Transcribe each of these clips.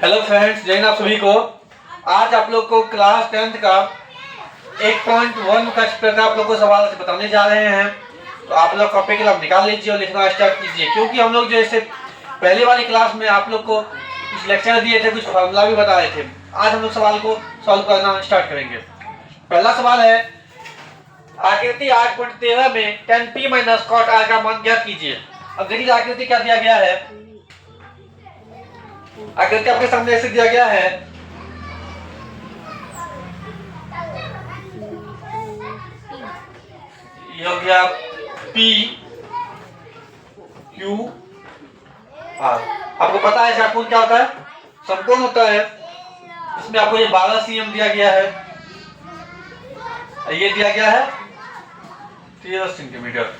Hello friends, जय हिंद आप सभी को। आज आप लोग को क्लास 10th का 1.1 का प्रकार आप लोग को सवाल बताने जा रहे हैं। तो आप लोग कॉपी कलम निकाल लीजिए और लिखना स्टार्ट कीजिए, क्योंकि हम लोग जैसे पहले वाली क्लास में आप लोग को कुछ लेक्चर दिए थे, कुछ फॉर्मूला भी बताए थे। आज हम लोग सवाल को सॉल्व करना स्टार्ट करेंगे। पहला सवाल है, आकृति 8.13 में tan p minus cot r का मान ज्ञात कीजिए। अब देखिए आकृति क्या दिया गया है। आकृति आपके सामने ऐसे दिया गया है, ये हो गया P Q R। आपको पता है षटकोण क्या होता है? समकोण होता है। इसमें आपको ये 12 cm दिया गया है, ये दिया गया है 13 सेंटीमीटर।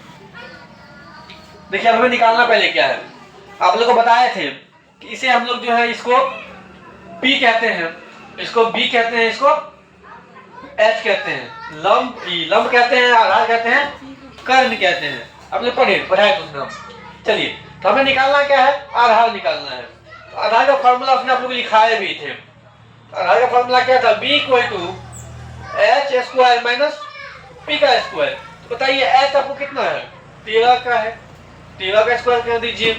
देखिए अब हमें निकालना पहले क्या है। आप लोग को बताए थे कि इसे हम लोग जो है इसको P कहते हैं, इसको B कहते हैं, इसको H कहते हैं, लंब P लंब कहते हैं, आधार कहते हैं, कर्ण कहते हैं। आपने पढ़ाए तो नाम। चलिए, तो हमें निकालना क्या है? आधार निकालना है। तो आधार का फॉर्मूला उसने आप लोग लिखाए भी थे। आधार का फॉर्मूला क्या था? B equal to H square minus P का स्क्वायर। तो बताइए H आपको कितना है? 13 का है, 13 का स्क्वायर कर दीजिए।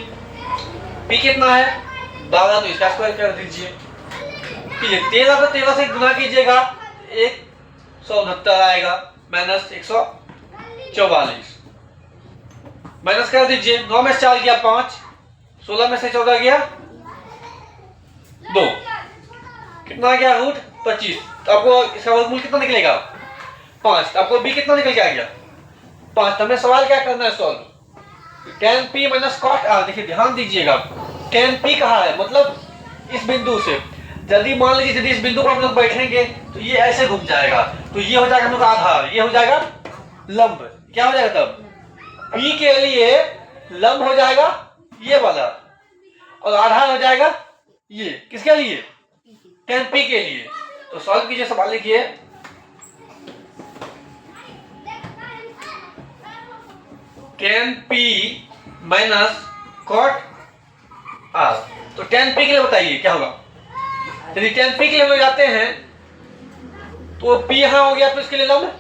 P कितना है? 12, तो इसका स्क्वायर कर दीजिए। 13 को 13 से गुना कीजिएगा, 169 आएगा, माइनस 144। माइनस कर दीजिए, 9 में से 4 गया 5, 16 में से 14 गया 2, कितना आ गया? रूट 25। तो आपको इसका वर्गमूल कितना निकलेगा? 5। तो आपको B कितना निकल के आ गया? 5। तो हमें सवाल क्या करना है? Solve tan p minus cot r। देखिए ध्यान दीजिएगा, tan p कहा है, मतलब इस बिंदु से यदि मान लीजिए यदि इस बिंदु पर हम लोग बैठेंगे तो ये ऐसे घूम जाएगा, तो ये हो जाएगा हम लोग का आधार, ये हो जाएगा लंब। क्या हो जाएगा तब? P के लिए लंब हो जाएगा ये वाला, और आधार हो जाएगा ये। किसके लिए? tan p के लिए। तो सॉल्व कीजिए, सवाल लिखिए। tan p minus cot r। तो tan p के लिए बताइए क्या होगा? यदि tan p के लिए हम लोग जाते हैं तो P यहां हो गया, तो इसके लिए लंब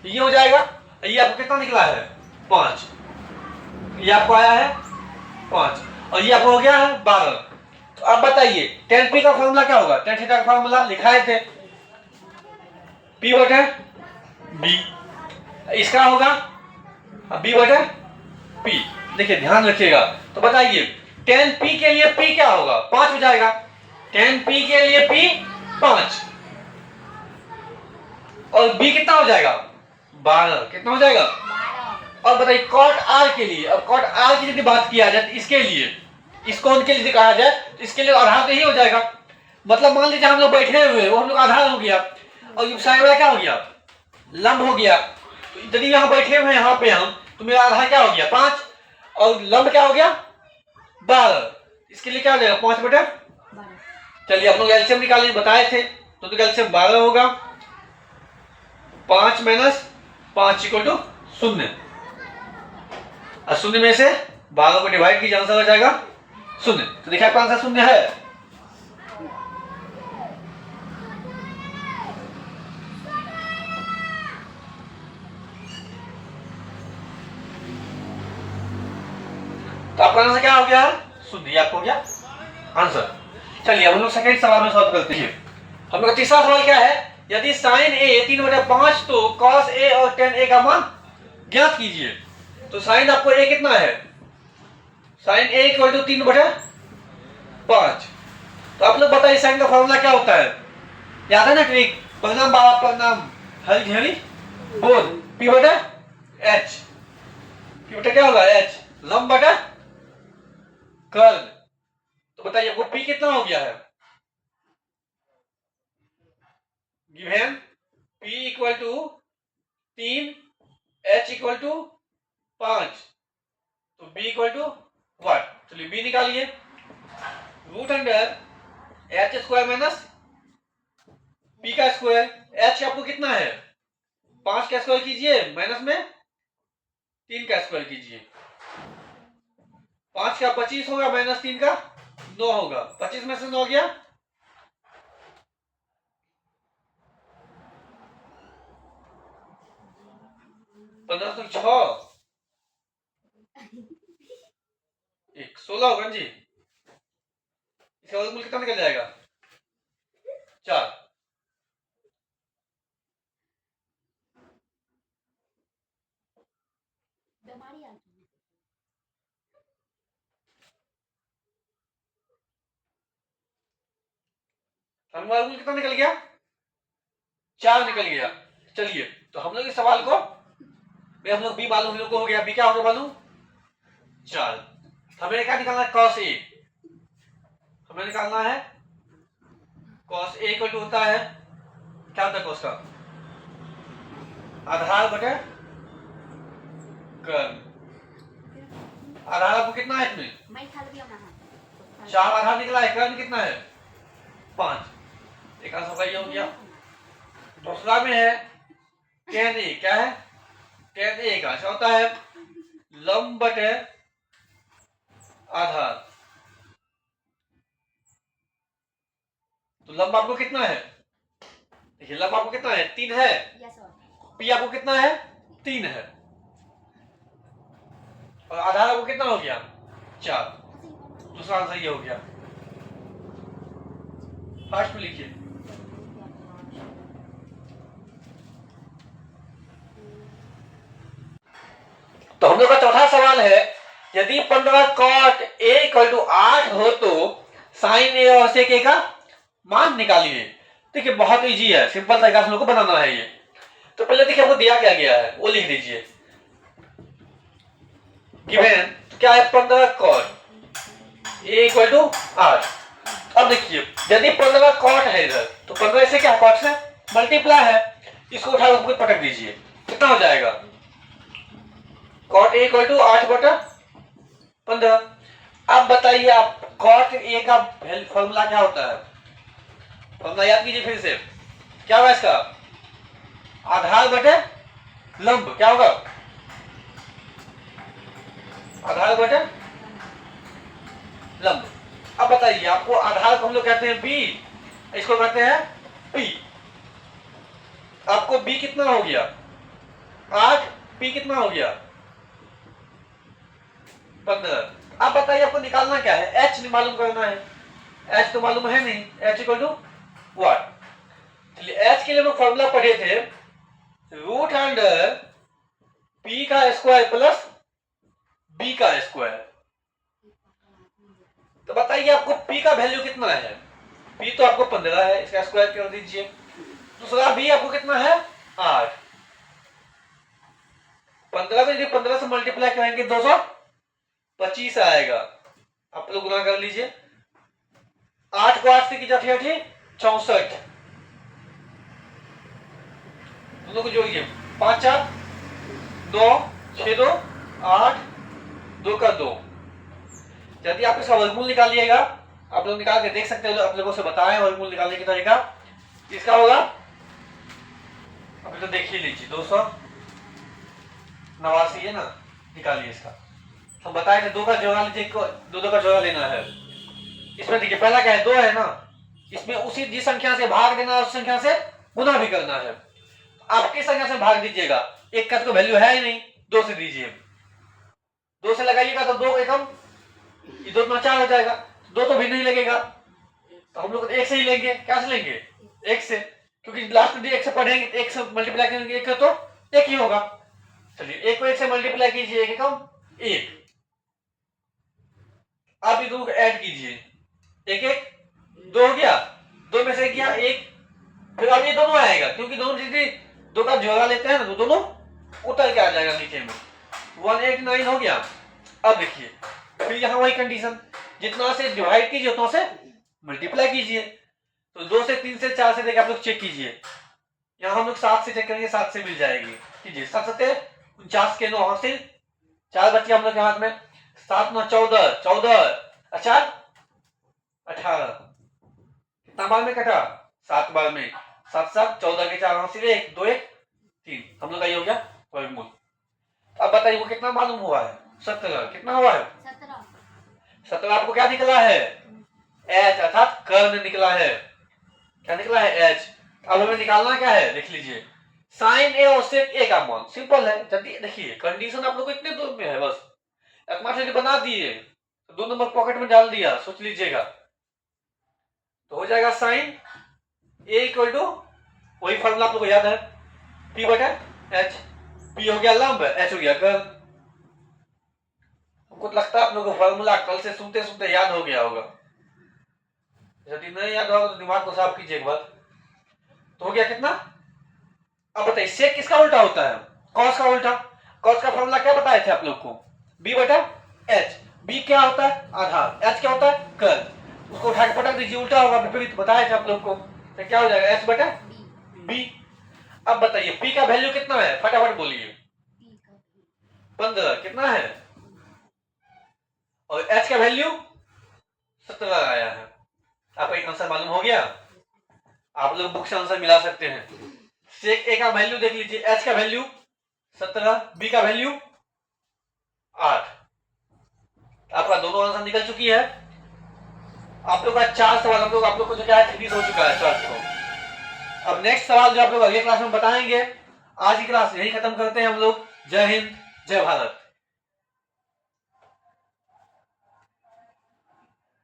ये हो जाएगा। ये आपको कितना निकला है? 5। ये आपको आया है 5, और ये आपको हो गया है 12। तो अब बताइए tan p का फॉर्मूला क्या होगा? tan थीटा का फॉर्मूला लिखाए थे, P बटे B। इसका होगा B बटे P। देखिए ध्यान रखिएगा। तो बताइए tan p के लिए P क्या होगा? 5 हो जाएगा। tan p के लिए P 5, और B कितना हो जाएगा? 12। कितना हो जाएगा? 12। और बताइए cot r के लिए। अब cot r की यदि बात किया जाए तो इसके लिए, इस कोण के लिए कहा जाए तो इसके लिए आधार तो ही हो जाएगा। मतलब मान लीजिए हम लोग बैठे हुए, वो हम लोग आधार हो गया, और ये साइड वाला क्या हो गया? लंब हो गया। तो यदि यहाँ बैठे हुए हैं यहाँ पे हम, तो मेरा आधार क्या हो गया? 5, और लंब क्या हो गया? 12। इसके लिए क्या हो जाएगा? 5 बटे 12। चलिए आप लोग एलसीएम निकालने बताए थे, तो एलसीएम 12 होगा। 5 माइनस 5 इक्वल टू 0, और 0 में से 12 को डिवाइड कीजिए, आंसर हो जाएगा 0। तो देखिए आपका आंसर 0 है। तो आपका आंसर क्या हो गया? 0। ये आपको हो गया आंसर। चलिए हम लोग सेकंड सवाल में सॉल्व करते हैं। हम लोग का तीसरा सवाल क्या है? यदि sin a 3/5 तो cos a और tan a का मान ज्ञात कीजिए। तो sin आपको a कितना है? sin a equal to 3/5। तो आप लोग बताइए sin का फॉर्मूला क्या होता है? याद है ना ट्रिक? परिणाम बाबा परिणाम हरी झरी बोल, p बटा h। p बटा क्या होगा? h, लंब बटा कर्ण। तो बताइए आपको p कितना हो गया है? Given P equal to 3, H equal to 5, तो B इक्वल टू व्हाट? चलिए B निकालिए। Root under H square minus P का स्क्वायर। H आपको कितना है? 5 का स्क्वायर कीजिए, माइनस में 3 का स्क्वायर कीजिए। 5 का 25 होगा, माइनस 3 का 9 होगा। 25 में से 9 गया 15 तो 6 एक 16 होगा जी। इसका वर्गमूल कितना निकल जाएगा? 4। वर्गमूल कितना निकल गया? 4 निकल गया। चलिए तो हम लोग इस सवाल को हम लोग बी मालूम, हम लोग को हो गया। बी क्या हो गया मालूम? 4। हमें क्या निकालना है? cos a। हमें निकालना है cos a इक्वल टू होता है, क्या होता है cos का? आधार बटे कर्ण। आधार आपको कितना है इसमें? 4 आधार निकला है। कर्ण कितना है? 5। एक आंसर का ये हो गया। दूसरा में है tan a। क्या है? tan a का क्या होता है? लंब बटे आधार। तो लंब आपको कितना है? देखिए लंब आपको कितना है? 3 है। पी आपको कितना है? 3 है। और आधार आपको कितना हो गया? 4। दूसरा आंसर ये हो गया। फास्ट में लिखिए। तो हम लोग का चौथा सवाल है, यदि 15 cot a इक्वल टू 8 हो तो sin a और sec a का मान निकालिए। देखिए बहुत इजी है, सिंपल तरीका से हम लोग को बनाना है ये। तो पहले देखिए हमको दिया क्या गया है वो लिख दीजिए। गिवन तो क्या है? 15 cot a इक्वल टू 8। अब देखिए यदि 15 cot है इधर तो 15 से क्या cot से मल्टीप्लाई है, इसको उठा के पटक दीजिए। कितना हो जाएगा? cot a इक्वल टू 8 बटा 15। अब बताइए आप cot a का फॉर्मूला क्या होता है? फॉर्मूला याद कीजिए फिर से। क्या होगा इसका? आधार बटे लंब। क्या होगा? आधार बटे लंब। अब बताइए आपको आधार को हम लोग कहते हैं बी, इसको कहते हैं पी। आपको बी कितना हो गया? 8। पी कितना हो गया? 15। अब बताइए आपको निकालना क्या है? एच नहीं मालूम करना है। एच तो मालूम है नहीं। H equal to what? चलिए एच के लिए हम फॉर्मूला पढ़े थे, रूट अंडर पी का स्क्वायर प्लस बी का स्क्वायर। तो बताइए आपको पी का वैल्यू कितना है? पी तो आपको 15 है, इसका स्क्वायर कर दीजिए। दूसरा बी आपको कितना है? 8। 15 को यदि 15 से मल्टीप्लाई करेंगे 225 आएगा। आप लोग गुना कर लीजिए। 8 को 8 से की जाती है 64। दोनों को जोड़िए। 5 4 2 6 2 8 2 का 2। यदि आप इसका वर्गमूल निकालिएगा, आप लोग निकाल के देख सकते हो, आप लोगों से बताएं वर्गमूल निकालने की तरीका। इसका होगा, अभी तो देख ही लीजिए, 289 है ना, निकालिए इसका। हम बताए थे 2 का जोड़ा लीजिए, 2 का जोड़ा लेना है। इसमें देखिए पहला क्या है? 2 है ना, इसमें उसी जिस संख्या से भाग देना है उस संख्या से गुना भी करना है। आप किस संख्या से भाग दीजिएगा? एक का तो वैल्यू है ही नहीं, 2 से दीजिए। 2 से लगाइएगा तो 2 एकम, ये 2 में 4 हो जाएगा। 2 तो भी नहीं लगेगा, तो हम लोग 1 से ही लेंगे। क्या से लेंगे? 1 से, क्योंकि लास्ट में 1 से पढ़ेंगे, 1 से मल्टीप्लाई करेंगे 1 तो 1 ही होगा। चलिए 1 को 1 से मल्टीप्लाई कीजिए, 1 एकम 1। आप ये 2 को ऐड कीजिए, 1 1 2 हो गया। 2 में से गया 1, फिर अब ये दोनों आएगा, क्योंकि दोनों यदि 2 का जोड़ा लेते हैं ना तो दोनों उतर के आ जाएगा नीचे में। 189 हो गया। अब देखिए फिर यहाँ वही कंडीशन, जितना से डिवाइड कीजिए उतना से मल्टीप्लाई कीजिए। तो 2 से 3 से 4 से देखिए आप लोग चेक कीजिए। यहाँ हम लोग 7 से चेक करेंगे, 7 से मिल जाएगी। कीजिए 7 7 49 के 9 हासिल, 4 बच्चे हम लोग के हाथ में। 7 9 14 14, अच्छा 18। कितना बार में कटा? 7 बार में। 7 7 14 के 4 हासिल, 1 2 1 3। हम लोग का ये हो गया वर्गमूल। अब बताइए वो कितना मालूम हुआ है? 17। कितना हुआ है? 17 आपको क्या निकला है? एच, अर्थात कर्ण निकला है। क्या निकला है? एच। अब हमें निकालना क्या है? देख लीजिए, साइन ए और सेक ए का मान सिंपल है। जल्दी देखिए कंडीशन आप लोग को इतने दूर में है, बस एकमात्र बना दिए तो 2 नंबर पॉकेट में डाल दिया, सोच लीजिएगा तो हो जाएगा साइन ए इक्वल टू वही फॉर्मूला आप लोग को याद है, पी बटा एच। पी हो गया लंब, एच हो गया कर्ल। हमको लगता है आप लोगों को फॉर्मूला कल से सुनते सुनते याद हो गया होगा। यदि नहीं याद होगा तो दिमाग को साफ कीजिए एक बार। तो हो गया कितना? अब बताइए सेक किसका उल्टा होता है? कॉस का उल्टा। कॉस का फॉर्मूला क्या बताए थे आप लोग को? बी बटा एच। बी क्या होता है? आधार। एच क्या होता है? कर्ल। उसको उठा के पटक दीजिए, उल्टा होगा, विपरीत बताए थे आप लोग को। तो क्या हो जाएगा? एच बटा बी। अब बताइए पी का वैल्यू कितना है? फटाफट बोलिए। 15 कितना है? और एच का वैल्यू 17 आया है। आपको एक आंसर मालूम हो गया। आप लोग बुक से आंसर मिला सकते हैं। सेक ए का वैल्यू देख लीजिए, एच का वैल्यू 17, बी का वैल्यू 8। आपका दोनों आंसर निकल चुकी है। आप लोग का 4 सवाल आप लोग को जो क्या है फिनिश हो चुका है चार्ट को। अब नेक्स्ट सवाल जो आप लोग अगले क्लास में बताएंगे। आज की क्लास यही खत्म करते हैं हम लोग। जय हिंद, जय भारत।